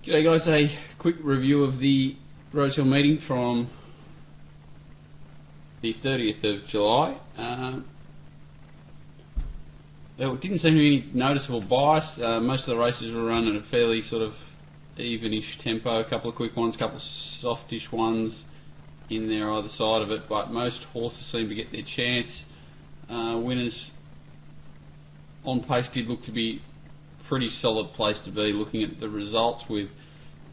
G'day guys, a quick review of the Rosehill meeting from the 30th of July. There didn't seem to be any noticeable bias. Most of the races were run at a fairly sort of evenish tempo, a couple of quick ones, a couple of softish ones in there either side of it, but most horses seemed to get their chance. Winners on pace did look to be pretty solid place to be looking at the results, with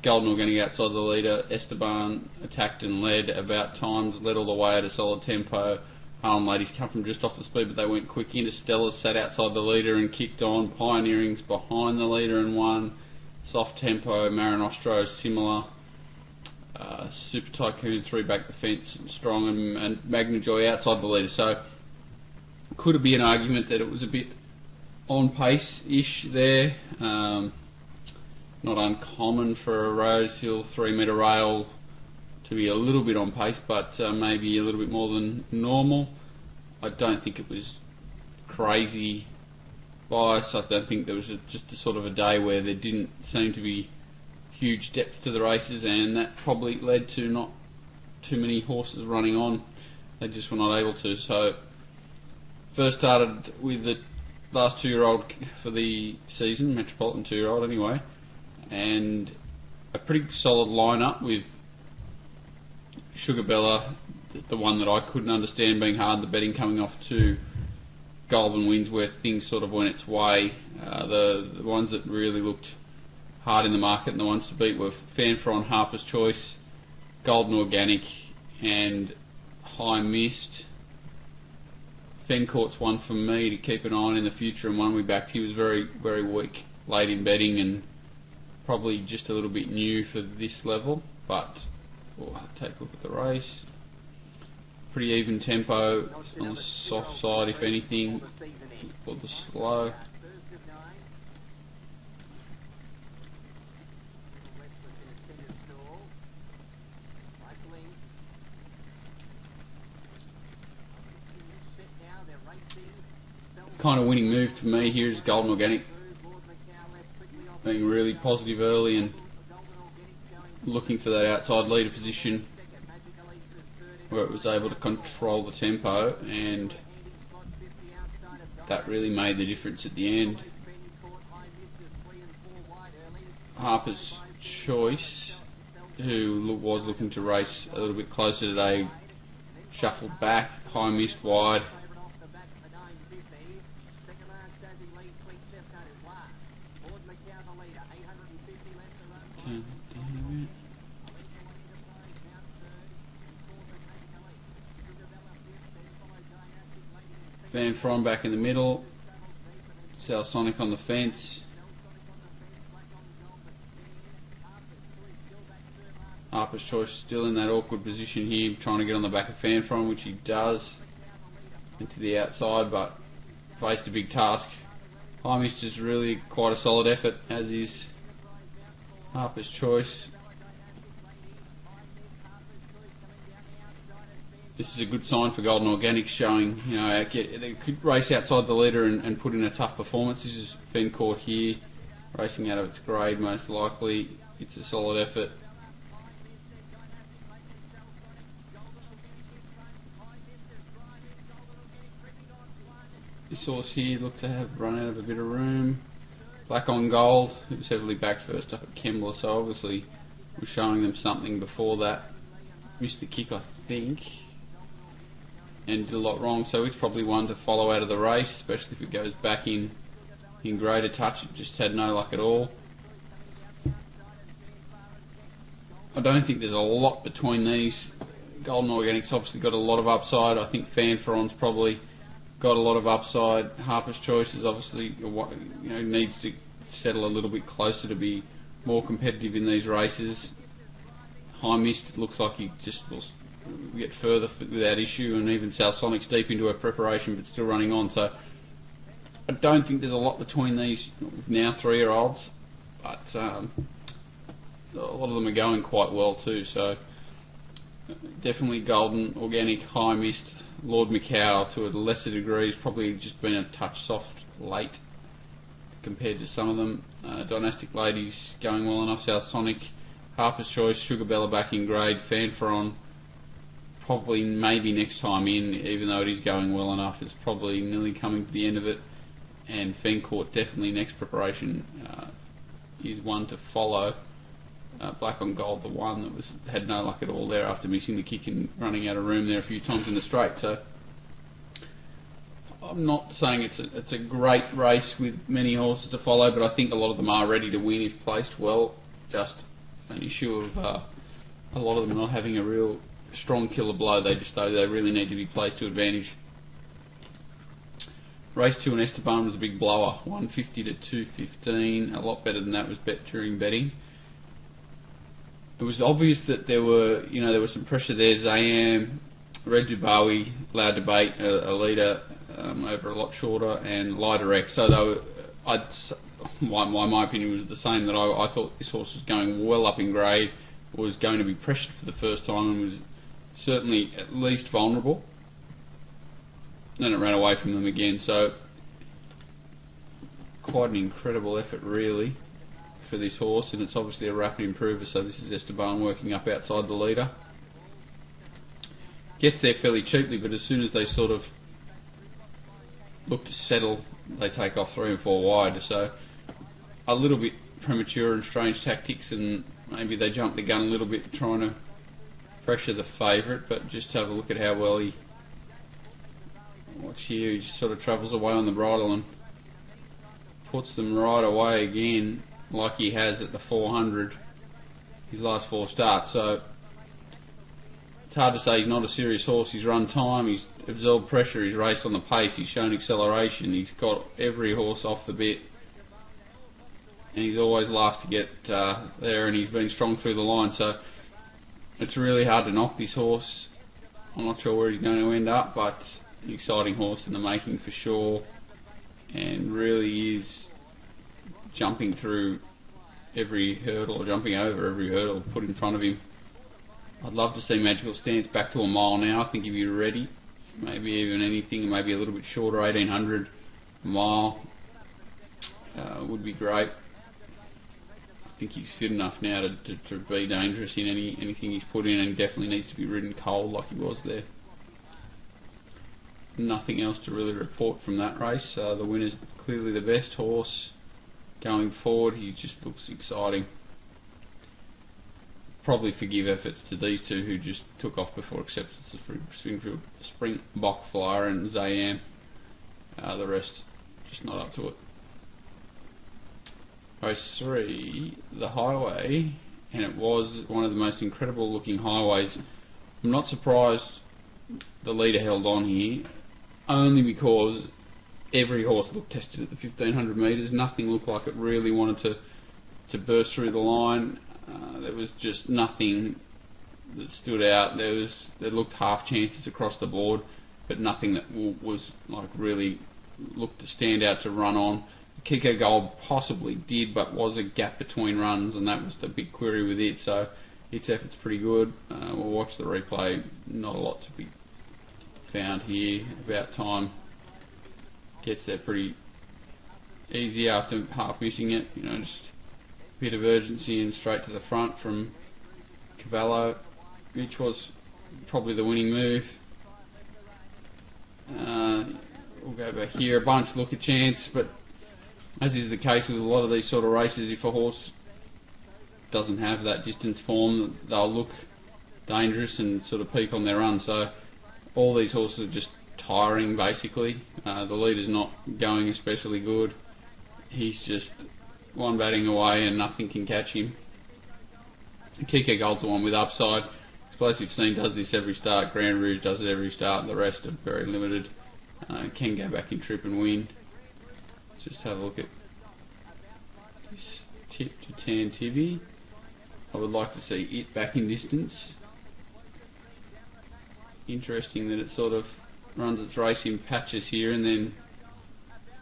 Golden Organic outside the leader. Esteban attacked and led about times, led all the way at a solid tempo. Harlem Ladies come from just off the speed, but they went quick. Interstellar sat outside the leader and kicked on. Pioneering's behind the leader and won. Soft tempo, Marinostro similar. Super Tycoon 3 back the fence and strong, and Magna Joy outside the leader. So could it be an argument that it was a bit on pace-ish there? Not uncommon for a Rosehill 3-metre rail to be a little bit on pace, but maybe a little bit more than normal. I don't think it was crazy bias. I don't think there was just a sort of a day where there didn't seem to be huge depth to the races, and that probably led to not too many horses running on. They just were not able to. So first started with the last 2-year-old for the season, Metropolitan 2-year-old anyway, and a pretty solid lineup with Sugar Bella, the one that I couldn't understand being hard, the betting coming off to Goulburn wins where things sort of went its way. The ones that really looked hard in the market and the ones to beat were Fanfron, Harper's Choice, Golden Organic and High Mist. Fencourt's one for me to keep an eye on in the future, and one we backed. He was very, very weak late in betting and probably just a little bit new for this level, but we'll take a look at the race. Pretty even tempo on the soft side, if anything, for the slow. Kind of winning move for me here is Golden Organic, being really positive early and looking for that outside leader position where it was able to control the tempo, and that really made the difference at the end. Harper's Choice, who was looking to race a little bit closer today, shuffled back. High Mist wide. Van Fron back in the middle, South Sonic on the fence. Harper's Choice still in that awkward position here, trying to get on the back of Fanfron, which he does, into the outside, but faced a big task. High Mist is really quite a solid effort, as is Harper's Choice. This is a good sign for Golden Organic, showing they could race outside the leader and put in a tough performance. This is Fencourt here, racing out of its grade most likely. It's a solid effort. This horse here looked to have run out of a bit of room. Black on Gold, it was heavily backed first up at Kembla, so obviously was showing them something before that. Missed the kick, I think, and did a lot wrong, so it's probably one to follow out of the race, especially if it goes back in greater touch. It just had no luck at all. I don't think there's a lot between these. Golden Organic's obviously got a lot of upside. I think Fanfron's probably got a lot of upside. Harper's Choice is obviously needs to settle a little bit closer to be more competitive in these races. High Mist looks like he just will get further without issue, and even South Sonic's deep into her preparation but still running on. So I don't think there's a lot between these now 3-year-olds, but a lot of them are going quite well too. So definitely Golden Organic, High Mist, Lord Macau to a lesser degree has probably just been a touch soft late compared to some of them. Dynastic Ladies going well enough. South Sonic, Harper's Choice, Sugar Bella back in grade, Fanfaron probably maybe next time in, even though it is going well enough. It's probably nearly coming to the end of it, and Fencourt definitely next preparation is one to follow. Black on Gold, the one that had no luck at all there after missing the kick and running out of room there a few times in the straight. So I'm not saying it's a great race with many horses to follow, but I think a lot of them are ready to win if placed well. Just an issue of a lot of them not having a real strong killer blow. They really need to be placed to advantage. Race 2 and Esteban was a big blower, 150 to 215. A lot better than that was bet during betting. It was obvious that there was some pressure there. Zayam, Red Dubawi, Loud Debate, a leader over a lot shorter, and Lighter X. So my opinion was the same, that I thought this horse was going well up in grade, was going to be pressured for the first time, and was certainly at least vulnerable. Then it ran away from them again. So quite an incredible effort, really, for this horse, and it's obviously a rapid improver. So this is Esteban working up outside the leader. Gets there fairly cheaply, but as soon as they sort of look to settle, they take off 3 and 4 wide. So a little bit premature and strange tactics, and maybe they jumped the gun a little bit trying to pressure the favourite. But just have a look at how well he, watch here, he just sort of travels away on the bridle and puts them right away again, like he has at the 400 his last 4 starts. So it's hard to say he's not a serious horse. He's run time, he's absorbed pressure, he's raced on the pace, he's shown acceleration, he's got every horse off the bit, and he's always last to get there, and he's been strong through the line. So it's really hard to knock this horse. I'm not sure where he's going to end up, but an exciting horse in the making for sure, and really is jumping through every hurdle, or jumping over every hurdle put in front of him. I'd love to see Magical Stance back to a mile now. I think if you're ready, maybe even anything, maybe a little bit shorter, 1800 a mile would be great. I think he's fit enough now to be dangerous in anything he's put in, and definitely needs to be ridden cold like he was there. Nothing else to really report from that race. The winner's clearly the best horse going forward. He just looks exciting. Probably forgive efforts to these two who just took off before acceptance of Springbok Flyer and Zayam. The rest just not up to it. Race 3, the highway, and it was one of the most incredible looking highways. I'm not surprised the leader held on here, only because every horse looked tested at the 1500 metres. Nothing looked like it really wanted to burst through the line. There was just nothing that stood out. There looked half chances across the board, but nothing that was like really looked to stand out to run on. Kiko Gold possibly did, but was a gap between runs, and that was the big query with it. So its effort's pretty good. We'll watch the replay. Not a lot to be found here. About time gets there pretty easy after half missing it. Just a bit of urgency and straight to the front from Cavallo, which was probably the winning move. We'll go back here. A bunch look a chance, but as is the case with a lot of these sort of races, if a horse doesn't have that distance form, they'll look dangerous and sort of peak on their run. So all these horses are just tiring basically. The leader's not going especially good. He's just one batting away and nothing can catch him. Kiko Gold's the one with upside. Explosive Scene does this every start. Grand Rouge does it every start. The rest are very limited. Can go back in trip and win. Let's just have a look at this tip to Tantivy. I would like to see it back in distance. Interesting that it sort of runs its race in patches here, and then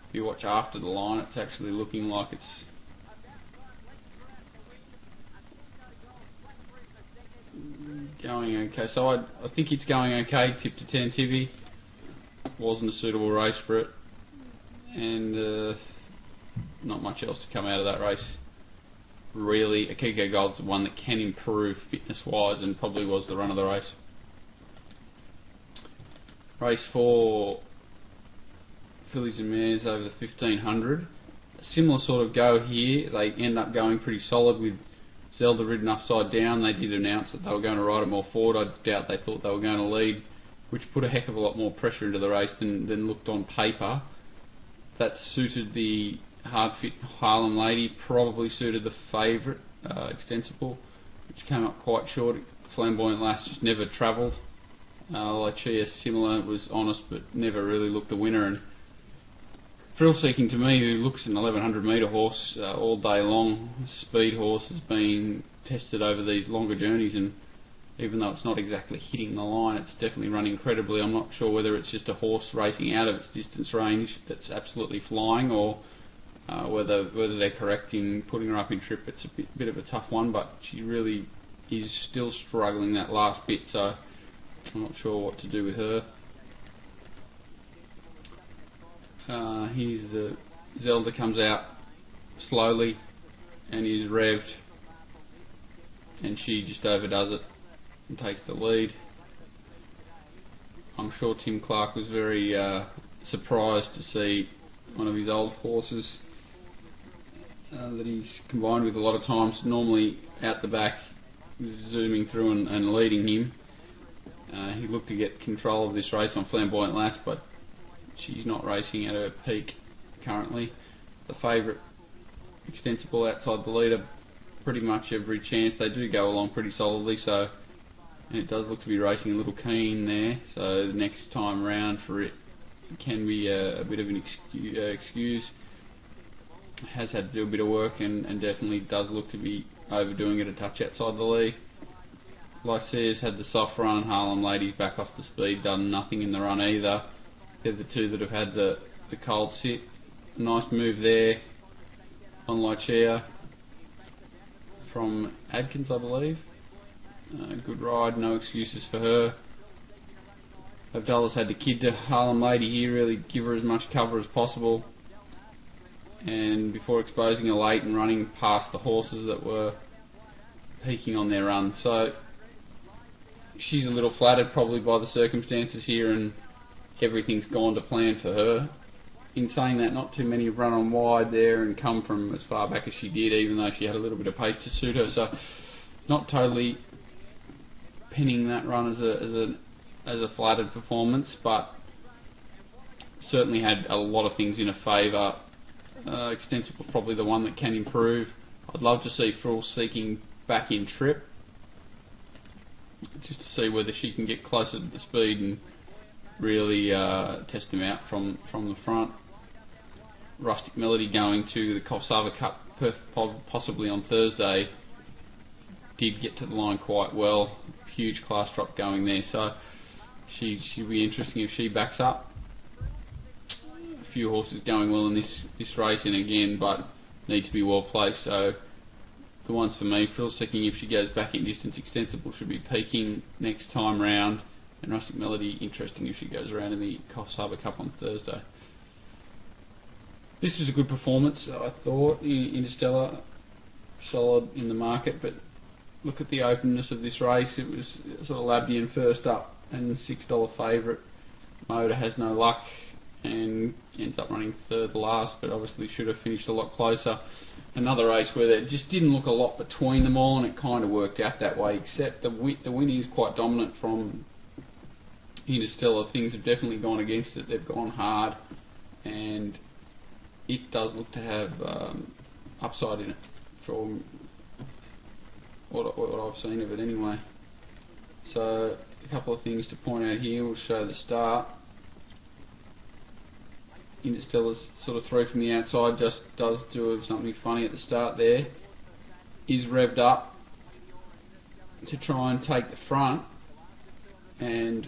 if you watch after the line, it's actually looking like it's going okay. So I think it's going okay. Tip to Tantivy. Wasn't a suitable race for it, and not much else to come out of that race. Really, Akiko Gold's the one that can improve fitness-wise, and probably was the run of the race. Race 4, fillies and mares over the 1500. A similar sort of go here. They end up going pretty solid with Zelda ridden upside down. They did announce that they were going to ride it more forward. I doubt they thought they were going to lead, which put a heck of a lot more pressure into the race than looked on paper. That suited the hard fit Harlem Lady, probably suited the favourite, Extensible, which came up quite short. Flamboyant Lass just never travelled. Lychia similar, was honest but never really looked the winner. And Thrill Seeking, to me, who looks an 1100 metre horse all day long, speed horse, has been tested over these longer journeys, and even though it's not exactly hitting the line, it's definitely run incredibly. I'm not sure whether it's just a horse racing out of its distance range that's absolutely flying, or whether they're correct in putting her up in trip. It's a bit of a tough one, but she really is still struggling that last bit, so I'm not sure what to do with her. Here's the Zelda, comes out slowly and is revved, and she just overdoes it and takes the lead. I'm sure Tim Clark was very surprised to see one of his old horses that he's combined with a lot of times, normally out the back, zooming through and leading him. He looked to get control of this race on Flamboyant Lass, but she's not racing at her peak currently. The favourite, Extensible, outside the leader pretty much every chance. They do go along pretty solidly, so it does look to be racing a little keen there, so the next time round for it can be a bit of an excuse. Has had to do a bit of work, and definitely does look to be overdoing it a touch outside the lead. Lycia's had the soft run. Harlem Lady's back off the speed, done nothing in the run either. They're the two that have had the cold sit. Nice move there on Lycia from Adkins, I believe. Good ride, no excuses for her. Abdullah's had the kid to Harlem Lady here, really give her as much cover as possible, and before exposing her late and running past the horses that were peaking on their run. So she's a little flattered probably by the circumstances here, and everything's gone to plan for her. In saying that, not too many have run on wide there and come from as far back as she did, even though she had a little bit of pace to suit her. So not totally pinning that run as a flattered performance, but certainly had a lot of things in her favour. Extensible probably the one that can improve. I'd love to see Thrill Seeking back in trip, just to see whether she can get closer to the speed and really test them out from the front. Rustic Melody going to the Kosovo Cup possibly on Thursday did get to the line quite well. Huge class drop going there, so she'll be interesting if she backs up. A few horses going well in this race, and again, but need to be well placed. So the ones for me, Thrill Seeking, if she goes back in distance, Extensible should be peaking next time round, and Rustic Melody, interesting if she goes around in the Coffs Harbour Cup on Thursday. This was a good performance, I thought. Interstellar, solid in the market, but look at the openness of this race. It was sort of Labdian first up and $6 favourite. Moda has no luck and ends up running third last, but obviously should have finished a lot closer. Another race where there just didn't look a lot between them all, and it kind of worked out that way, except the win is quite dominant from Interstellar. Things have definitely gone against it. They've gone hard, and it does look to have upside in it from what I've seen of it anyway. So a couple of things to point out here. We'll show the start. Interstellar's sort of through from the outside, just does do something funny at the start there. Is revved up to try and take the front, and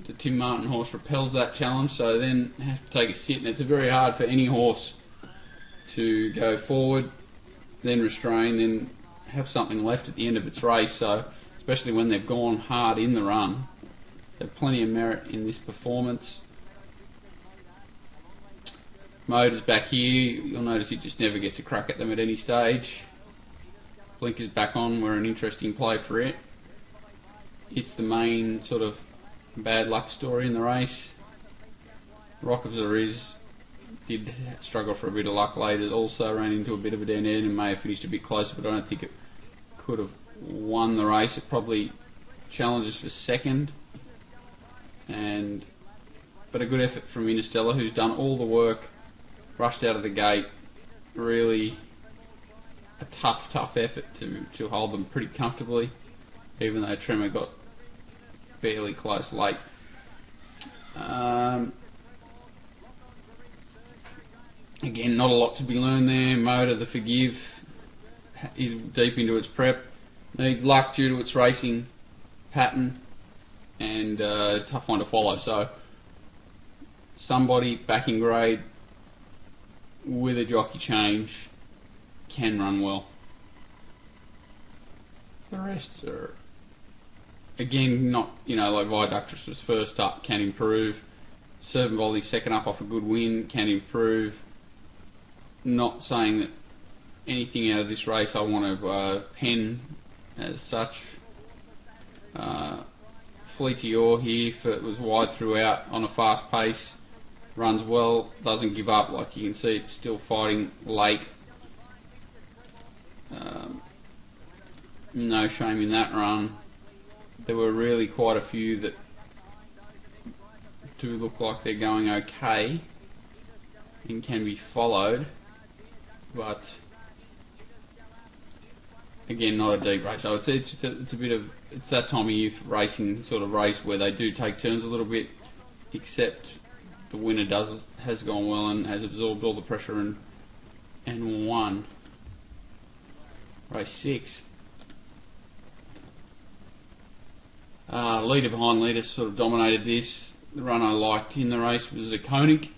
the Tim Martin horse repels that challenge, so then has to take a sit, and it's very hard for any horse to go forward, then restrain, then have something left at the end of its race. So especially when they've gone hard in the run, there's plenty of merit in this performance. Motors back here, you'll notice it just never gets a crack at them at any stage. Blinkers back on were an interesting play for it. It's the main sort of bad luck story in the race. Rock of Zariz did struggle for a bit of luck later, also ran into a bit of a dead end and may have finished a bit closer, but I don't think it could have won the race. It probably challenges for second, but a good effort from Interstellar, who's done all the work, rushed out of the gate. Really a tough effort to hold them pretty comfortably, even though Tremor got fairly close late. Again, not a lot to be learned there. Motor, the Forgive, is deep into its prep. Needs luck due to its racing pattern, and tough one to follow. So, somebody back in grade with a jockey change can run well. The rest are, again, not, like Viaductress was first up, can improve. Servant Volley second up off a good win, can improve. Not saying that anything out of this race I want to pen as such. Fleetior here was wide throughout on a fast pace, runs well, doesn't give up. Like you can see, it's still fighting late. No shame in that run. There were really quite a few that do look like they're going okay and can be followed, but again, not a deep race. So it's a bit of, it's that time of year for racing sort of race where they do take turns a little bit, except the winner has gone well and has absorbed all the pressure and won. Race 6. Leader behind leader sort of dominated this. The run I liked in the race was a Koenig.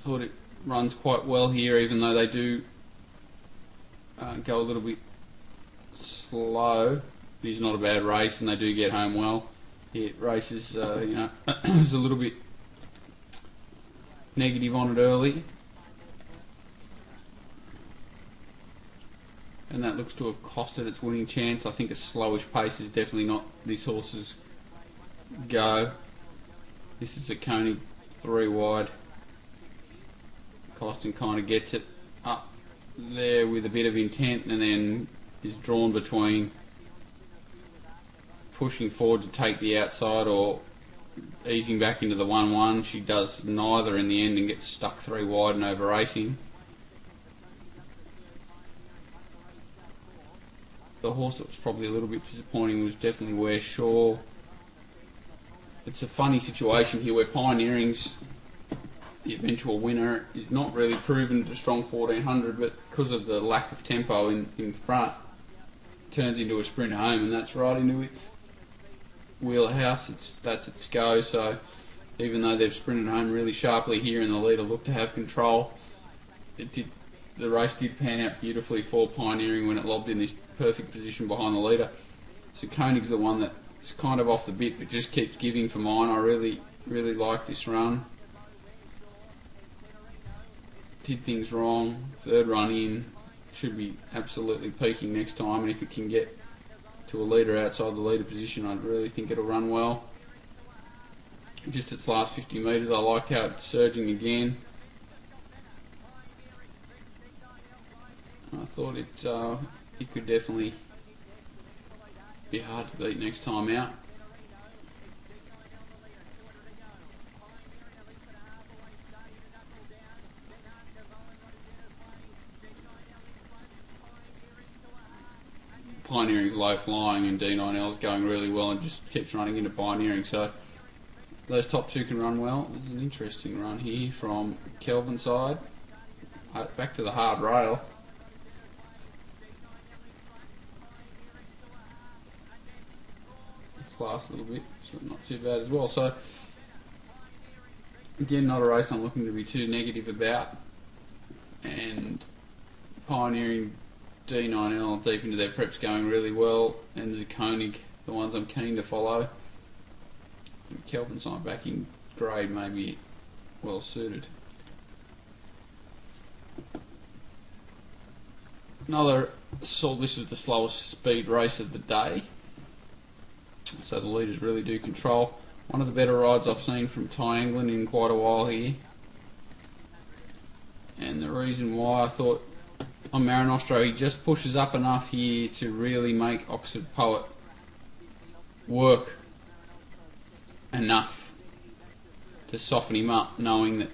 Thought it runs quite well here, even though they do go a little bit slow. It is not a bad race, and they do get home well. It races, was a little bit negative on it early, and that looks to have costed its winning chance. I think a slowish pace is definitely not this horse's go. This is a Koenig 3 wide. Costin kind of gets it up there with a bit of intent, and then is drawn between pushing forward to take the outside or easing back into the 1-1. She does neither in the end and gets stuck 3 wide and over racing. The horse that was probably a little bit disappointing was definitely Where Shaw. It's a funny situation here where Pioneering's the eventual winner is not really proven at a strong 1400, but because of the lack of tempo in front, turns into a sprint home, and that's right into its wheelhouse. That's its go. So even though they've sprinted home really sharply here and the leader looked to have control, the race did pan out beautifully for Pioneering when it lobbed in this perfect position behind the leader. So Koenig's the one that's kind of off the bit but just keeps giving for mine. I really like this run. Did things wrong. Third run in, should be absolutely peaking next time, and if it can get to a leader outside the leader position, I really think it'll run well. Just its last 50 metres, I like how it's surging again. I thought it could definitely be hard to beat next time out. Pioneering's low flying and D9L's going really well and just keeps running into Pioneering, so those top two can run well. There's an interesting run here from Kelvin side, back to the hard rail. It's class a little bit, so not too bad as well. So again, not a race I'm looking to be too negative about, and Pioneering, D9L deep into their preps going really well, and Koenig, the ones I'm keen to follow. And Kelvin's not back in grade, maybe well suited. This is the slowest speed race of the day, so the leaders really do control. One of the better rides I've seen from Ty England in quite a while here, and the reason why I thought on Marinostro, he just pushes up enough here to really make Oxford Poet work enough to soften him up, knowing that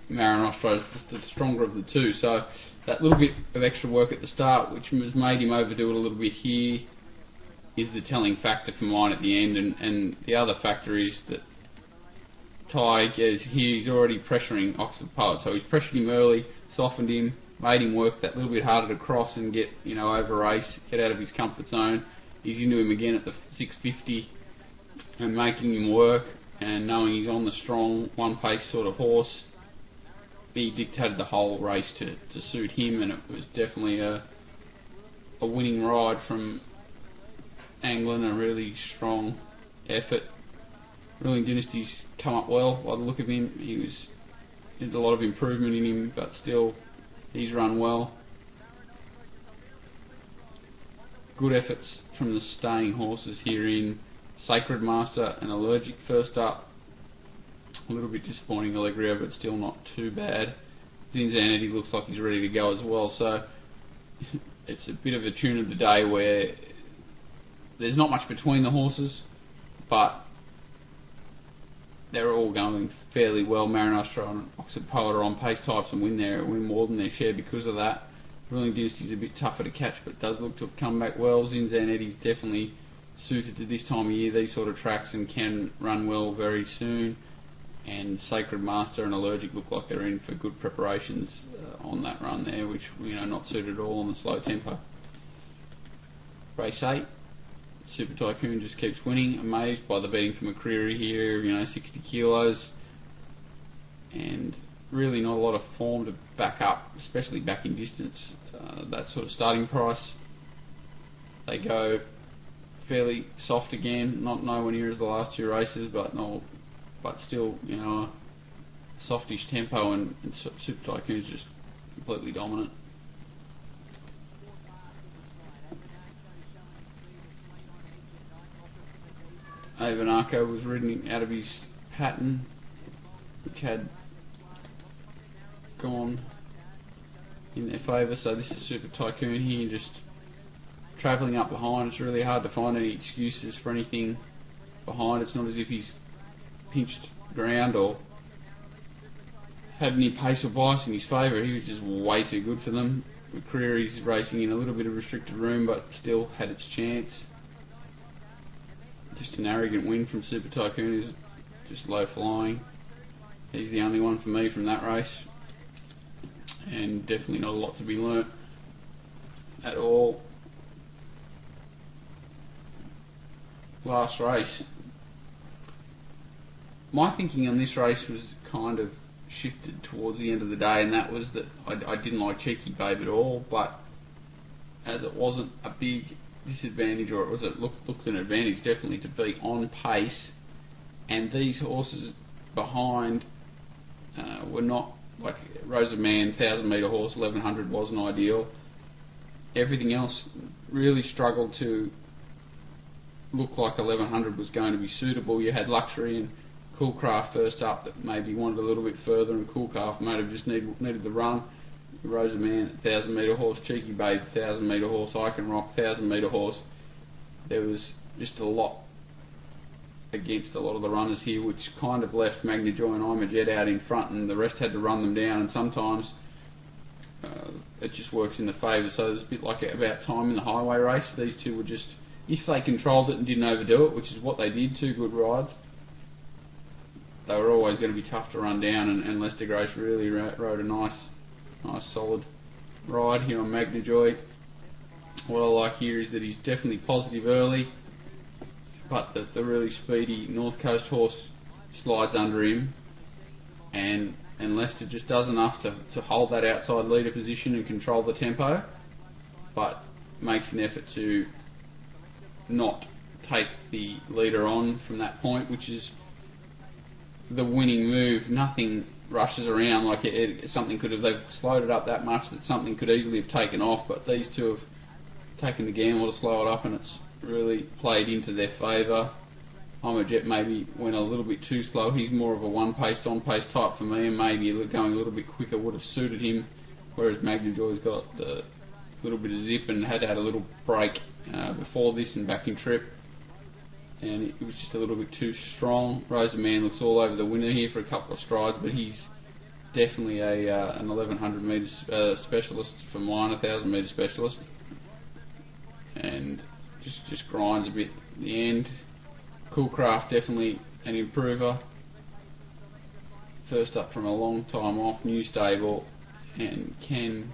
Marinostro is the stronger of the two. So that little bit of extra work at the start, which has made him overdo it a little bit here, is the telling factor for mine at the end. And the other factor is that Ty, he's already pressuring Oxford Poet, so he's pressured him early, softened him, made him work that little bit harder to cross and get, over race, get out of his comfort zone. He's into him again at the 650 and making him work, and knowing he's on the strong one pace sort of horse, he dictated the whole race to suit him, and it was definitely a winning ride from England, a really strong effort. Ruling Dynasty's come up well by the look of him. There's a lot of improvement in him, but still he's run well. Good efforts from the staying horses here in Sacred Master and Allergic first up. A little bit disappointing Allegria, but still not too bad. Zinzanetti looks like he's ready to go as well, so it's a bit of a tune of the day where there's not much between the horses, but they're all going fairly well. Marinostro and Oxford Poet are on pace types and win more than their share because of that. Ruling Dynasty's a bit tougher to catch, but does look to have come back well. Zinzanetti's definitely suited to this time of year, these sort of tracks, and can run well very soon. And Sacred Master and Allergic look like they're in for good preparations on that run there, which not suited at all on the slow tempo. Race 8, Super Tycoon just keeps winning. Amazed by the beating from McCreary here, 60 kilos, and really not a lot of form to back up, especially back in distance. That sort of starting price, they go fairly soft again, not nowhere near as the last two races, but still, a softish tempo, and Super Tycoon is just completely dominant. Avanako was ridden out of his pattern, which had gone in their favour, so this is Super Tycoon here, just travelling up behind. It's really hard to find any excuses for anything behind. It's not as if he's pinched ground or had any pace or bias in his favour. He was just way too good for them. McCreary's racing in a little bit of restricted room, but still had its chance. Just an arrogant win from Super Tycoon, is just low flying. He's the only one for me from that race, and definitely not a lot to be learnt at all. Last race. My thinking on this race was kind of shifted towards the end of the day, and that was that I didn't like Cheeky Babe at all, but as it wasn't a big disadvantage, or it looked an advantage definitely to be on pace, and these horses behind were not, like Rosa Man, 1,000 metre horse, 1100 wasn't ideal. Everything else really struggled to look like 1100 was going to be suitable. You had Luxury and Coolcraft first up that maybe wanted a little bit further, and Coolcraft might have just needed the run. Rosa Man, 1,000 metre horse, Cheeky Babe, 1,000 metre horse, I Can Rock, 1,000 metre horse. There was just a lot against a lot of the runners here, which kind of left Magna Joy and I'm a Jet out in front, and the rest had to run them down, and sometimes it just works in the favour. So it's a bit like About Time in the highway race. These two were just, if they controlled it and didn't overdo it, which is what they did, two good rides, they were always going to be tough to run down, and Lester Grace really rode a nice solid ride here on Magna Joy. What I like here is that he's definitely positive early, but the really speedy North Coast horse slides under him, and Lester just does enough to hold that outside leader position and control the tempo, but makes an effort to not take the leader on from that point, which is the winning move. Nothing rushes around like something could have, they've slowed it up that much that something could easily have taken off, but these two have taken the gamble to slow it up and it's really played into their favour. I'm a Jet maybe went a little bit too slow. He's more of a one-paced, on-pace type for me, and maybe going a little bit quicker would have suited him, whereas Magnajoy's got the little bit of zip and had a little break before this and backing trip, and it was just a little bit too strong. Rosehill looks all over the winner here for a couple of strides, but he's definitely an 1100 metres specialist for mine, 1000 metre specialist, and just grinds a bit at the end. Coolcraft definitely an improver. First up from a long time off, new stable, and can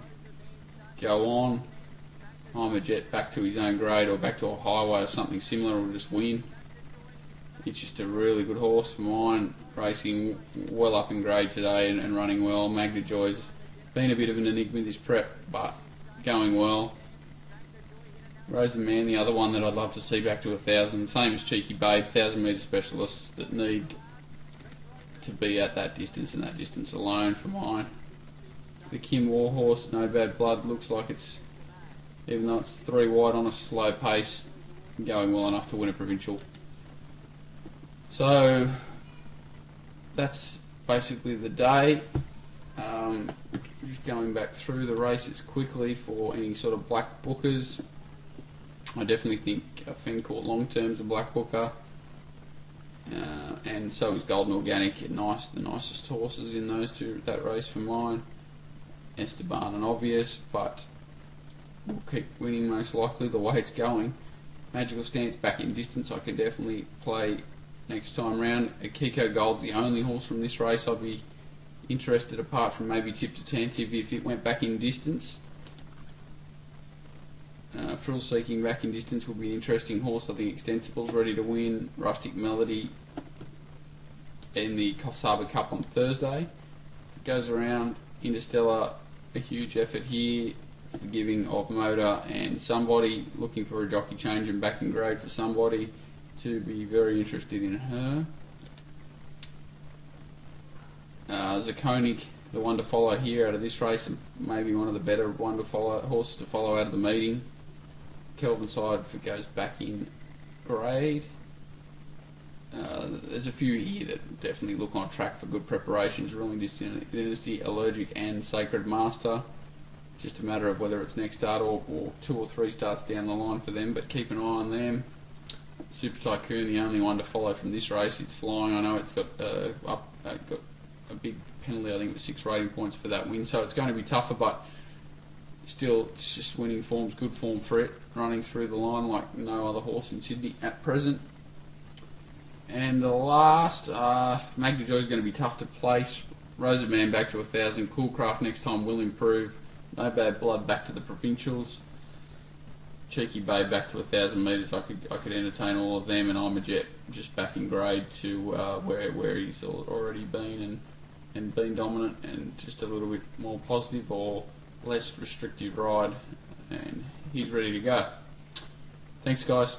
go on. I'm a Jet back to his own grade or back to a highway or something similar, or just win. It's just a really good horse for mine, racing well up in grade today and running well. Magnajoy's been a bit of an enigma this prep, but going well. Rosehill, the other one that I'd love to see back to 1000, same as Cheeky Babe, 1000 metre specialists that need to be at that distance and that distance alone for mine. The Kim Warhorse, No Bad Blood, looks like it's, even though it's 3 wide on a slow pace, going well enough to win a provincial. So that's basically the day. Just going back through the races quickly for any sort of black bookers. I definitely think Fencourt Long Term's a black booker, and so is Golden Organic. The nicest horses in that race for mine. Esteban and Obvious, but will keep winning most likely the way it's going. Magical Stance back in distance I could definitely play next time round. Akiko Gold's the only horse from this race I'd be interested, apart from maybe Tip to Tantive if it went back in distance. Frill Seeking back in distance will be an interesting horse. I think Extensible's ready to win. Rustic Melody in the Coffs Harbour Cup on Thursday. It goes around. Interstellar, a huge effort here, giving of motor and somebody, looking for a jockey change and back in grade for somebody, to be very interested in her. Zakonik, the one to follow here out of this race, and maybe one of the better horses to follow out of the meeting. Kelvin Side goes back in grade. There's a few here that definitely look on track for good preparations. Ruling Dynasty, Allergic and Sacred Master. Just a matter of whether it's next start or 2 or 3 starts down the line for them, but keep an eye on them. Super Tycoon, the only one to follow from this race. It's flying. I know it's got got a big penalty. I think it was 6 rating points for that win, so it's going to be tougher, but still, it's just winning form's good form for it, running through the line like no other horse in Sydney at present. And the last, Magnajoy's going to be tough to place. Rosehill back to 1000. Coolcraft next time will improve. No Bad Blood back to the provincials. Cheeky Babe back to 1000 metres. I could entertain all of them, and I'm a Jet just back in grade to where he's already been and been dominant, and just a little bit more positive or less restrictive ride, and he's ready to go. Thanks guys.